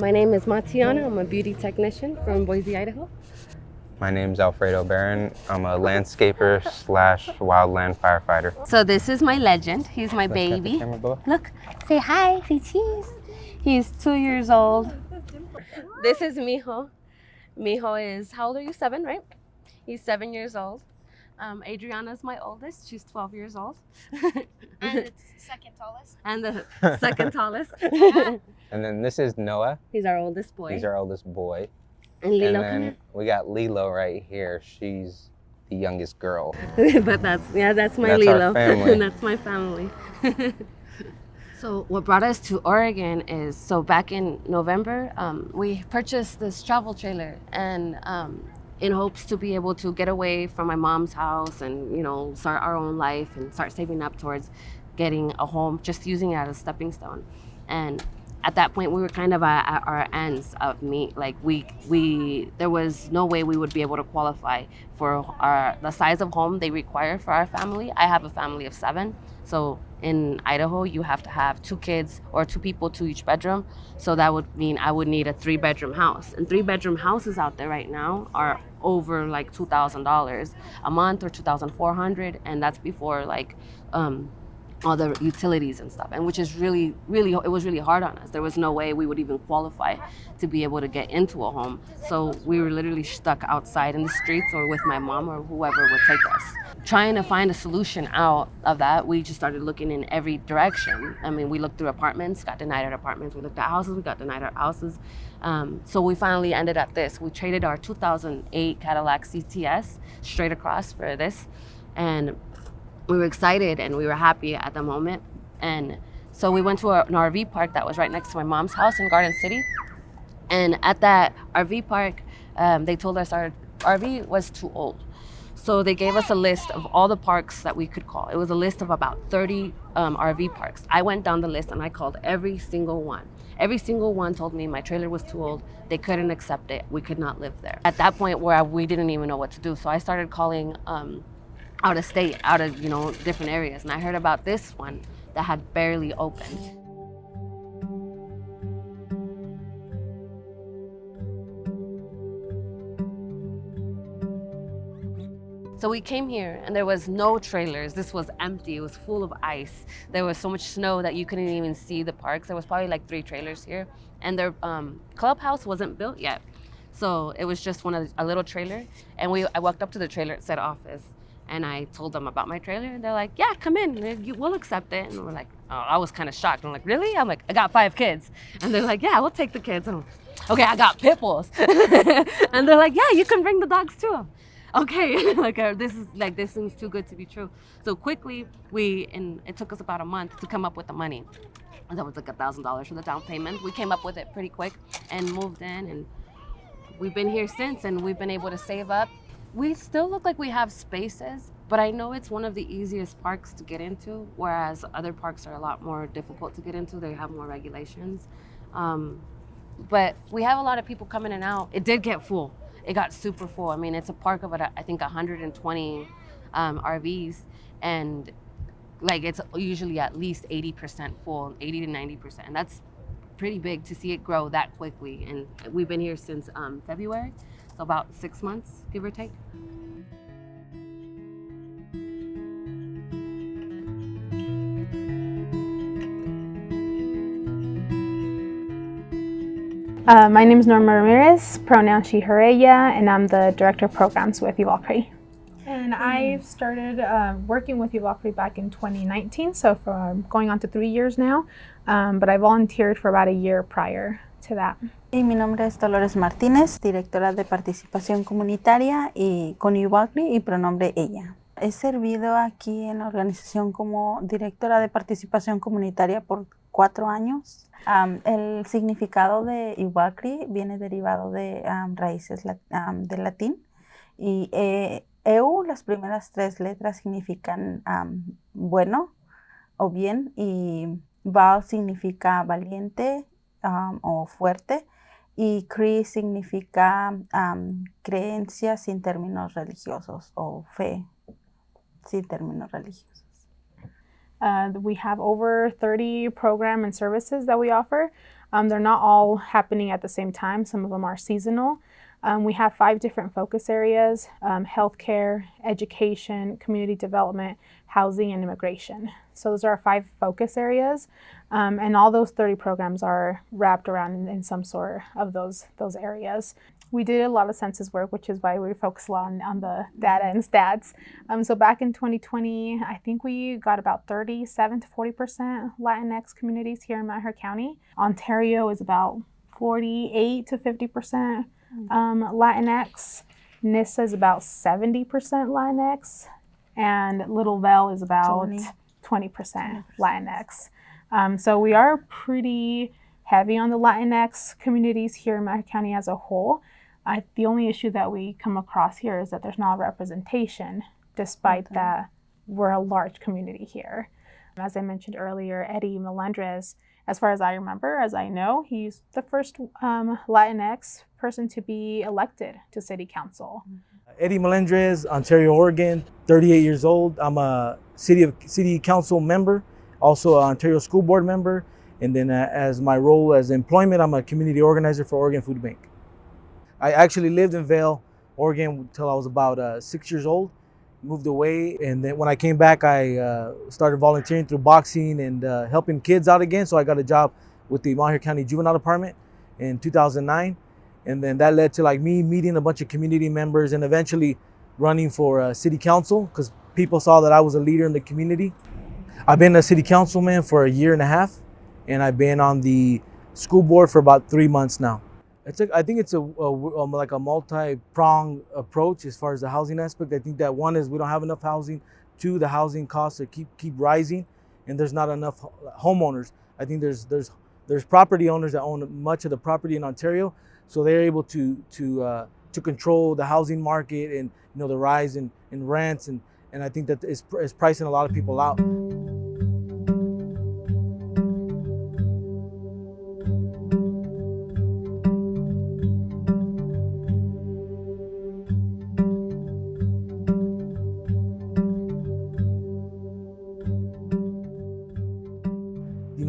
My name is Matiana. I'm a beauty technician from Boise, Idaho. My name's Alfredo Barron. I'm a landscaper / wildland firefighter. So this is my legend. He's my baby. Look, say hi, say cheese. He's 2 years old. This is Mijo. Mijo is, how old are you? 7, right? He's 7 years old. Adriana's my oldest. She's 12 years old. And the second tallest. And the second tallest. And then this is Noah. He's our oldest boy. He's our oldest boy. And Lilo. And then we got Lilo right here. She's the youngest girl. But that's my That's Lilo. our family. That's my family. So what brought us to Oregon is, so back in November, we purchased this travel trailer and in hopes to be able to get away from my mom's house and, you know, start our own life and start saving up towards getting a home, just using it as a stepping stone. And at that point, we were kind of at our ends of meat. Like there was no way we would be able to qualify for the size of home they require for our family. I have a family of 7. So in Idaho, you have to have 2 kids or 2 people to each bedroom. So that would mean I would need a 3-bedroom house. And 3-bedroom houses out there right now are over like $2,000 a month or $2,400, and that's before like all the utilities and stuff, and which is really, it was really hard on us. There was no way we would even qualify to be able to get into a home. So we were literally stuck outside in the streets or with my mom or whoever would take us. Trying to find a solution out of that, we just started looking in every direction. I mean, we looked through apartments, got denied our apartments. We looked at houses, we got denied our houses. So we finally ended at this. We traded our 2008 Cadillac CTS straight across for this. And we were excited and we were happy at the moment. And so we went to an RV park that was right next to my mom's house in Garden City. And at that RV park, they told us our RV was too old. So they gave us a list of all the parks that we could call. It was a list of about 30 RV parks. I went down the list and I called every single one. Every single one told me my trailer was too old. They couldn't accept it. We could not live there. At that point where we didn't even know what to do. So I started calling out of state, out of, you know, different areas. And I heard about this one that had barely opened. So we came here and there was no trailers. This was empty, it was full of ice. There was so much snow that you couldn't even see the parks. There was probably like 3 trailers here. And their clubhouse wasn't built yet. So it was just a little trailer. And I walked up to the trailer, it said office. And I told them about my trailer, and they're like, yeah, come in, we'll accept it. And we're like, oh, I was kind of shocked. I'm like, really? I'm like, I got 5 kids. And they're like, yeah, we'll take the kids. And I'm like, okay, I got pit bulls. And they're like, yeah, you can bring the dogs too. Okay, this seems too good to be true. So quickly, it took us about a month to come up with the money. And that was like $1,000 for the down payment. We came up with it pretty quick and moved in, and we've been here since, and we've been able to save up. We still look like we have spaces, but I know it's one of the easiest parks to get into, whereas other parks are a lot more difficult to get into. They have more regulations. But we have a lot of people coming in and out. It did get full. It got super full. I mean, it's a park of, I think, 120 RVs, and like it's usually at least 80% full, 80 to 90%. And that's pretty big to see it grow that quickly. And we've been here since February. So about 6 months, give or take. My name is Norma Ramirez, pronoun she, her, ella, and I'm the Director of Programs with Uvalcree. And I've started working with Uvalcree back in 2019, so for going on to 3 years now, but I volunteered for about a year prior to that. Y mi nombre es Dolores Martínez, directora de participación comunitaria y con Uvalcree y pronombre ella. He servido aquí en la organización como directora de participación comunitaria por 4 años. El significado de Uvalcree viene derivado de raíces del latín y EU, las primeras 3 letras significan bueno o bien, y Val significa valiente o fuerte, y Cree significa creencias sin términos religiosos o fe sin términos religiosos. We have over 30 programs and services that we offer. They're not all happening at the same time. Some of them are seasonal. We have 5 different focus areas: healthcare, education, community development, housing, and immigration. So those are our 5 focus areas, and all those 30 programs are wrapped around in some sort of those areas. We did a lot of census work, which is why we focus a lot on the data and stats. So back in 2020, I think we got about 37 to 40% Latinx communities here in Malheur County. Ontario is about 48 to 50% Latinx. Nissa is about 70% Latinx, and Little Vale is about 20% Latinx. So we are pretty heavy on the Latinx communities here in Malheur County as a whole. The only issue that we come across here is that there's not representation, despite that we're a large community here. As I mentioned earlier, Eddie Melendrez, as far as I remember, as I know, he's the first Latinx person to be elected to City Council. Eddie Melendrez, Ontario, Oregon, 38 years old. I'm a City Council member, also an Ontario School Board member, and then as my role as employment, I'm a community organizer for Oregon Food Bank. I actually lived in Vail, Oregon until I was about 6 years old, moved away, and then when I came back, I started volunteering through boxing and helping kids out again. So I got a job with the Malheur County Juvenile Department in 2009, and then that led to like me meeting a bunch of community members and eventually running for City Council because people saw that I was a leader in the community. I've been a City Councilman for a year and a half, and I've been on the school board for about 3 months now. I think it's like a multi-pronged approach as far as the housing aspect. I think that one is we don't have enough housing. 2, the housing costs are keep rising, and there's not enough homeowners. I think there's property owners that own much of the property in Ontario, so they're able to control the housing market and the rise in rents, and I think that is pricing a lot of people out.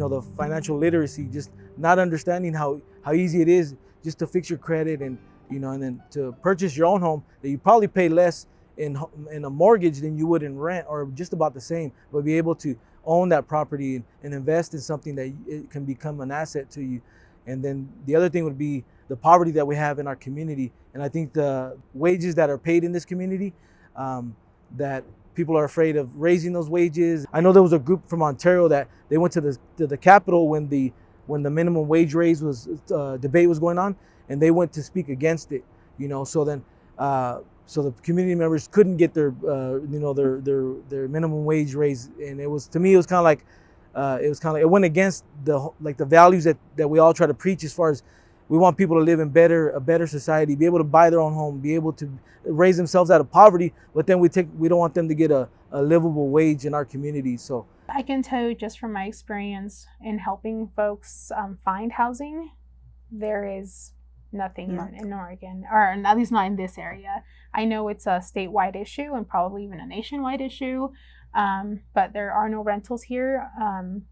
The financial literacy, just not understanding how easy it is just to fix your credit and then to purchase your own home that you probably pay less in a mortgage than you would in rent, or just about the same, but be able to own that property and invest in something that it can become an asset to you. And then the other thing would be the poverty that we have in our community, and I think the wages that are paid in this community, that people are afraid of raising those wages. I know there was a group from Ontario that they went to the Capitol when the minimum wage raise was debate was going on, and they went to speak against it. So then so the community members couldn't get their their minimum wage raise, and it was, to me, it was kind of like it went against the values that we all try to preach, as far as we want people to live in a better society, be able to buy their own home, be able to raise themselves out of poverty, but then we don't want them to get a livable wage in our community. So I can tell you, just from my experience in helping folks find housing, there is nothing in Oregon, or at least not in this area. I know it's a statewide issue and probably even a nationwide issue, but there are no rentals here.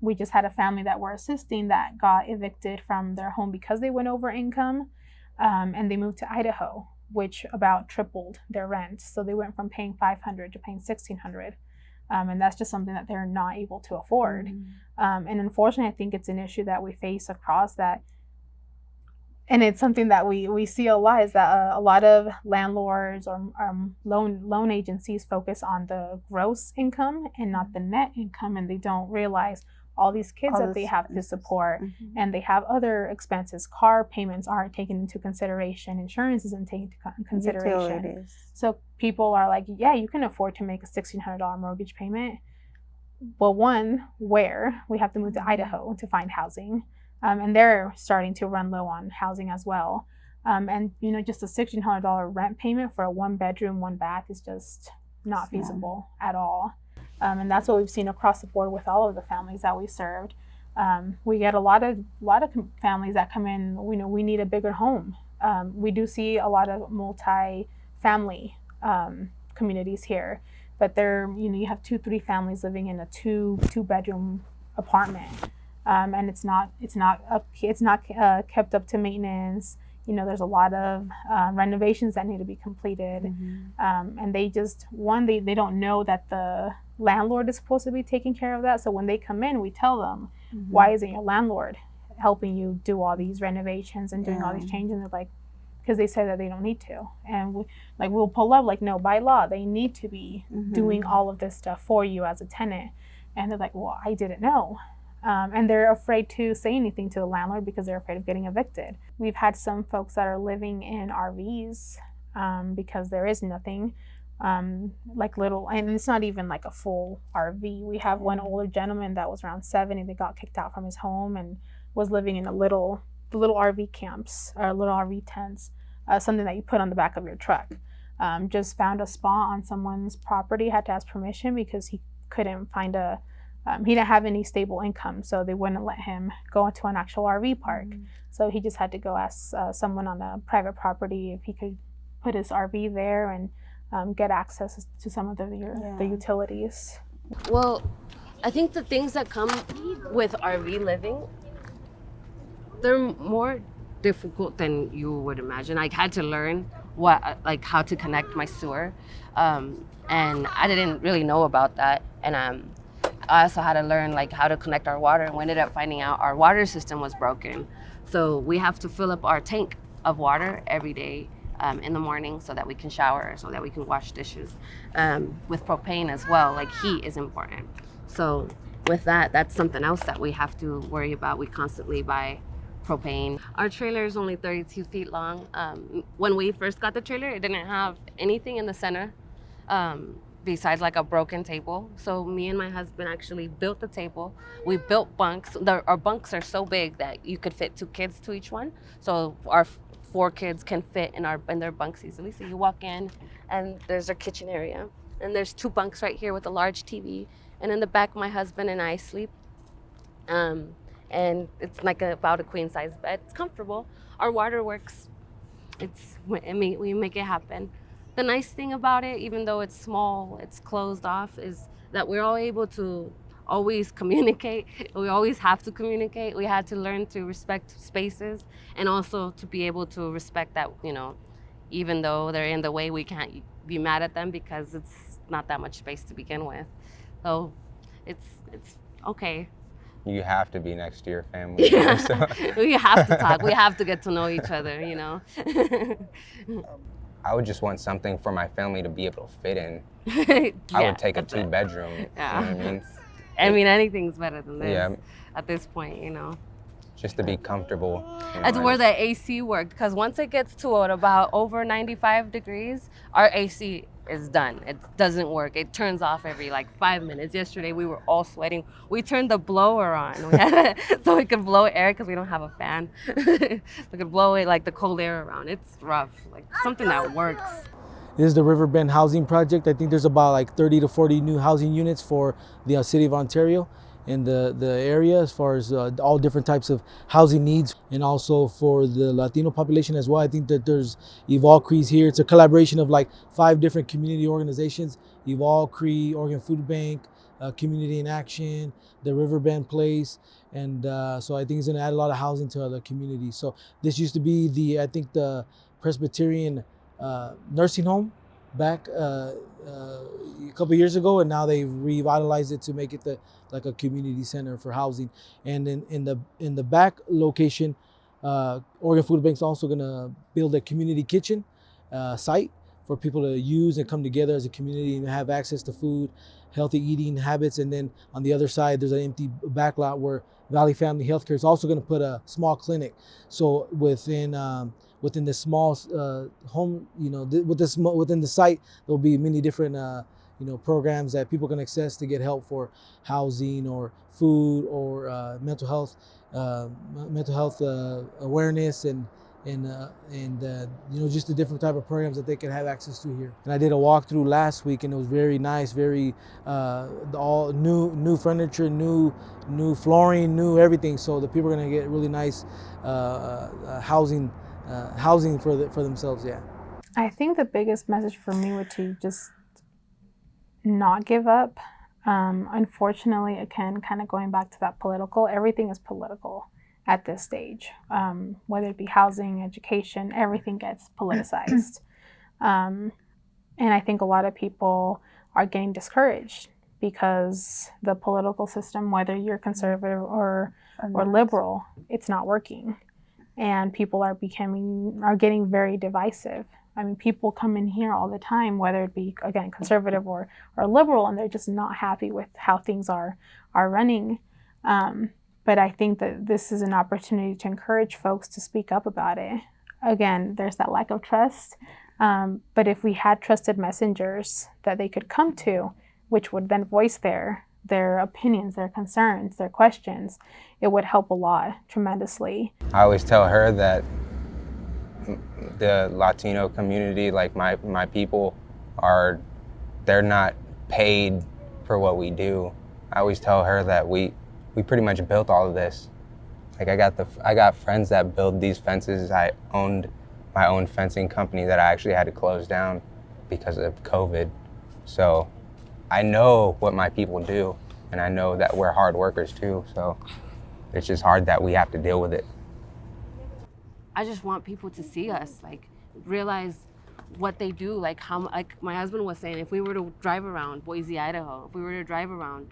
We just had a family that we're assisting that got evicted from their home because they went over income, and they moved to Idaho, which about tripled their rent. So they went from paying $500 to paying $1,600. And that's just something that they're not able to afford. And unfortunately, I think it's an issue that we face across that. And it's something that we see a lot, is that a lot of landlords or loan agencies focus on the gross income and not the net income, and they don't realize all these kids that they have to support, and they have other expenses. Car payments aren't taken into consideration. Insurance isn't taken into consideration. So people are like, yeah, you can afford to make a $1,600 mortgage payment. Well, one, where? We have to move to Idaho to find housing. And they're starting to run low on housing as well. And just a $1,600 rent payment for a 1-bedroom, 1-bath is just not feasible at all. And that's what we've seen across the board with all of the families that we served. We get a lot of families that come in. We need a bigger home. We do see a lot of multi-family communities here, but you have 2-3 families living in a two-bedroom apartment. and it's not kept up to maintenance. You know, there's a lot of renovations that need to be completed, and they don't know that the landlord is supposed to be taking care of that. So when they come in, we tell them, why isn't your landlord helping you do all these renovations and doing all these changes? And they're like, because they say that they don't need to. And we'll pull up, like, no, by law, they need to be doing all of this stuff for you as a tenant. And they're like, well, I didn't know. And they're afraid to say anything to the landlord because they're afraid of getting evicted. We've had some folks that are living in RVs because there is nothing like little, and it's not even like a full RV. We have one older gentleman that was around 70 that got kicked out from his home and was living in the little RV camps or little RV tents, something that you put on the back of your truck. Just found a spot on someone's property, had to ask permission because he couldn't find he didn't have any stable income, so they wouldn't let him go into an actual RV park. So he just had to go ask someone on a private property if he could put his RV there and get access to some of the utilities. Well, I think the things that come with RV living, they're more difficult than you would imagine. I had to learn how to connect my sewer, and I didn't really know about that. And I also had to learn how to connect our water, and we ended up finding out our water system was broken. So we have to fill up our tank of water every day in the morning so that we can shower, so that we can wash dishes. With propane as well, heat is important. So with that's something else that we have to worry about. We constantly buy propane. Our trailer is only 32 feet long. When we first got the trailer, it didn't have anything in the center besides a broken table. So me and my husband actually built the table. We built bunks. Our bunks are so big that you could fit 2 kids to each one. So our 4 kids can fit in their bunks easily. So you walk in and there's our kitchen area. And there's 2 bunks right here with a large TV. And in the back, my husband and I sleep. And it's about a queen size bed. It's comfortable. Our water works. We make it happen. The nice thing about it, even though it's small, it's closed off, is that we're all able to always communicate. We always have to communicate. We had to learn to respect spaces, and also to be able to respect that, even though they're in the way, we can't be mad at them because it's not that much space to begin with. So it's okay. You have to be next to your family. Yeah. So. We have to talk. We have to get to know each other, I would just want something for my family to be able to fit in. Yeah, I would take a 2-bedroom. Yeah. You know what I mean? I mean, anything's better than this. Yeah. At this point, Just to be comfortable. That's where the AC worked, because once it gets to about over 95 degrees, our AC is done. It doesn't work. It turns off every 5 minutes. Yesterday, we were all sweating. We turned the blower on so we could blow air because we don't have a fan. We could blow it the cold air around. It's rough. Something that works. This is the Riverbend Housing Project. I think there's about 30 to 40 new housing units for the city of Ontario in the area, as far as all different types of housing needs, and also for the Latino population as well. I think that there's Evolve Crees here. It's a collaboration of 5 different community organizations: Evolve Cree, Oregon Food Bank, Community in Action, the Riverbend Place, and so I think it's going to add a lot of housing to the community. So this used to be the Presbyterian nursing home back a couple years ago, and now they've revitalized it to make it a community center for housing. And in the back location, Oregon Food Bank's also gonna build a community kitchen site for people to use and come together as a community and have access to food, healthy eating habits. And then on the other side, there's an empty back lot where Valley Family Healthcare is also gonna put a small clinic. So within this small home, within the site, there'll be many different programs that people can access to get help for housing or food or mental health awareness and just the different type of programs that they can have access to here. And I did a walkthrough last week, and it was very nice, very all new furniture, new flooring, new everything. So the people are gonna get really nice housing for themselves. Yeah. I think the biggest message for me would to just not give up. Unfortunately, again, kind of going back to that political, everything is political at this stage. Whether it be housing, education, everything gets politicized. And I think a lot of people are getting discouraged because the political system, whether you're conservative or liberal, it's not working. And people are getting very divisive. I mean, people come in here all the time, whether it be, again, conservative or liberal, and they're just not happy with how things are running. But I think that this is an opportunity to encourage folks to speak up about it. Again, there's that lack of trust. But if we had trusted messengers that they could come to, which would then voice their opinions, their concerns, their questions, it would help a lot, tremendously. I always tell her that the Latino community, like my people, they're not paid for what we do. I always tell her that we pretty much built all of this. Like I got friends that build these fences. I owned my own fencing company that I actually had to close down because of COVID. So I know what my people do, and I know that we're hard workers too. So it's just hard that we have to deal with it. I just want people to see us, like realize what they do, like my husband was saying, if we were to drive around Boise, Idaho, if we were to drive around,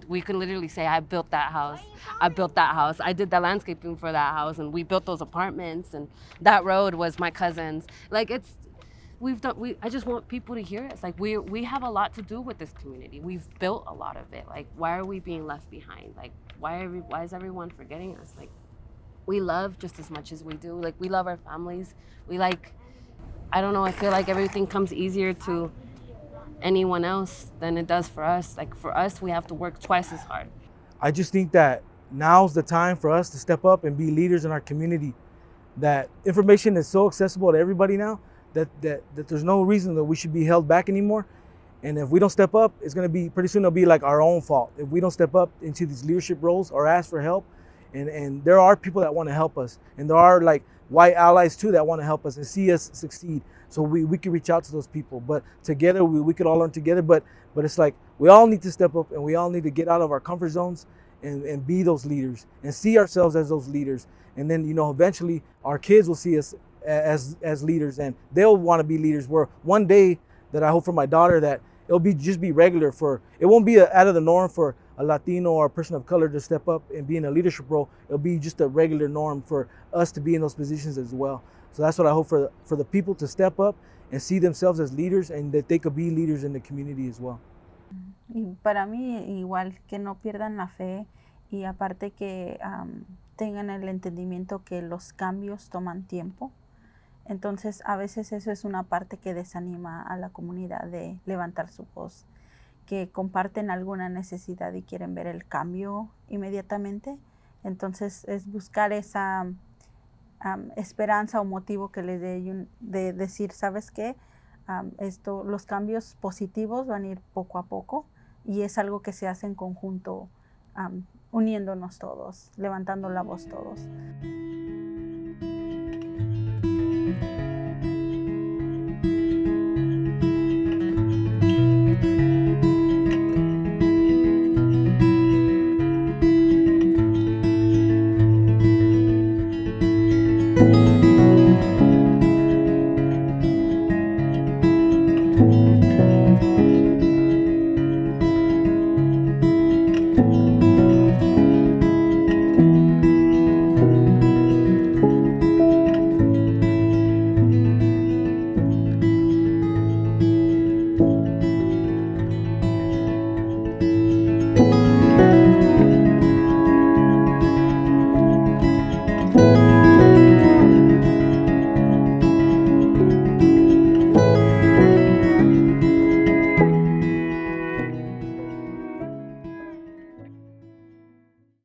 we could literally say, I built that house, I did the landscaping for that house, and we built those apartments, and that road was my cousin's. Like I just want people to hear us. Like we have a lot to do with this community. We've built a lot of it. Like, why are we being left behind? Like, why is everyone forgetting us? Like, we love just as much as we do. Like, we love our families. I don't know, I feel like everything comes easier to anyone else than it does for us. Like, for us, we have to work twice as hard. I just think that now's the time for us to step up and be leaders in our community. That information is so accessible to everybody now that there's no reason that we should be held back anymore. And if we don't step up, it's gonna be, pretty soon it'll be like our own fault. If we don't step up into these leadership roles or ask for help, and there are people that wanna help us, and there are like white allies too that wanna help us and see us succeed. So we can reach out to those people, but together we could all learn together. But it's like we all need to step up, and we all need to get out of our comfort zones and be those leaders and see ourselves as those leaders. And then, eventually our kids will see us as leaders, and they'll want to be leaders. Where one day, that I hope for my daughter, that it'll just be regular it won't be out of the norm for a Latino or a person of color to step up and be in a leadership role. It'll be just a regular norm for us to be in those positions as well. So that's what I hope for the people to step up and see themselves as leaders, and that they could be leaders in the community as well. Y para mí, igual, que no pierdan la fe, y aparte que tengan el entendimiento que los cambios toman tiempo. Entonces, a veces eso es una parte que desanima a la comunidad de levantar su voz, que comparten alguna necesidad y quieren ver el cambio inmediatamente. Entonces, es buscar esa esperanza o motivo que les dé de decir, ¿sabes qué? Los cambios positivos van a ir poco a poco, y es algo que se hace en conjunto, uniéndonos todos, levantando la voz todos.